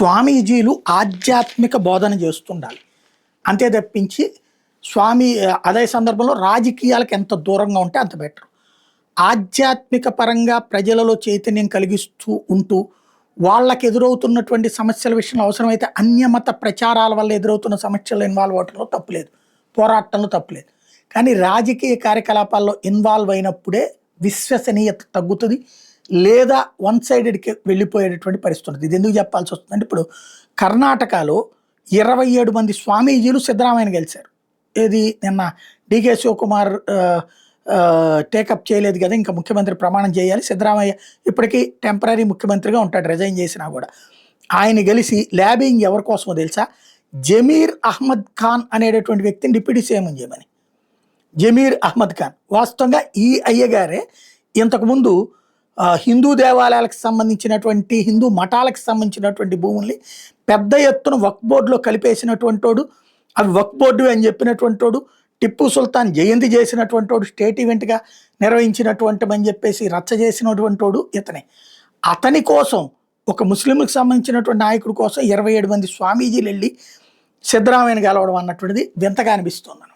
స్వామీజీలు ఆధ్యాత్మిక బోధన చేస్తుండాలి. అంతే తప్పించి అదే సందర్భంలో రాజకీయాలకు ఎంత దూరంగా ఉంటే అంత బెటర్. ఆధ్యాత్మిక పరంగా ప్రజలలో చైతన్యం కలిగిస్తూ ఉంటూ, వాళ్ళకి ఎదురవుతున్నటువంటి సమస్యల విషయంలో అవసరమైతే అన్యమత ప్రచారాల వల్ల ఎదురవుతున్న సమస్యల్లో ఇన్వాల్వ్ అవ్వటంలో తప్పులేదు. పోరాటంలో తప్పులేదు. కానీ రాజకీయ కార్యకలాపాల్లో ఇన్వాల్వ్ అయినప్పుడే విశ్వసనీయత తగ్గుతుంది. లేదా వన్ సైడెడ్కి వెళ్ళిపోయేటటువంటి పరిస్థితి ఉంటుంది. ఇది ఎందుకు చెప్పాల్సి వస్తుందంటే, ఇప్పుడు కర్ణాటకలో 27 మంది స్వామీజీలు సిద్ధరామయ్యను గెలిచారు. ఏది నిన్న డీకే శివకుమార్ టేకప్ చేయలేదు కదా, ఇంకా ముఖ్యమంత్రి ప్రమాణం చేయాలి. సిద్ధరామయ్య ఇప్పటికీ టెంపరీ ముఖ్యమంత్రిగా ఉంటాడు, రిజైన్ చేసినా కూడా. ఆయన గెలిచి ల్యాబింగ్ ఎవరి కోసమో తెలుసా? జమీర్ అహ్మద్ ఖాన్ అనేటటువంటి వ్యక్తిని డిప్యూటీ సీఎం చేయమని. జమీర్ అహ్మద్ ఖాన్ వాస్తవంగా ఈ అయ్యగారే ఇంతకుముందు హిందూ దేవాలయాలకు సంబంధించినటువంటి, హిందూ మఠాలకు సంబంధించినటువంటి భూముల్ని పెద్ద ఎత్తున వక్ఫ్ బోర్డులో కలిపేసినటువంటి వాడు, అవి వక్ఫ్ బోర్డు అని చెప్పినటువంటి వాడు, టిప్పు సుల్తాన్ జయంతి చేసినటువంటి వాడు, స్టేట్ ఈవెంట్గా నిర్వహించినటువంటి అని చెప్పేసి రచ్చ చేసినటువంటి వాడు ఇతనే. అతని కోసం, ఒక ముస్లింలకు సంబంధించినటువంటి నాయకుడి కోసం 27 మంది స్వామీజీలు వెళ్ళి సిద్ధరామయ్యను గెలవడం అన్నటువంటిది వింతగా అనిపిస్తుంది.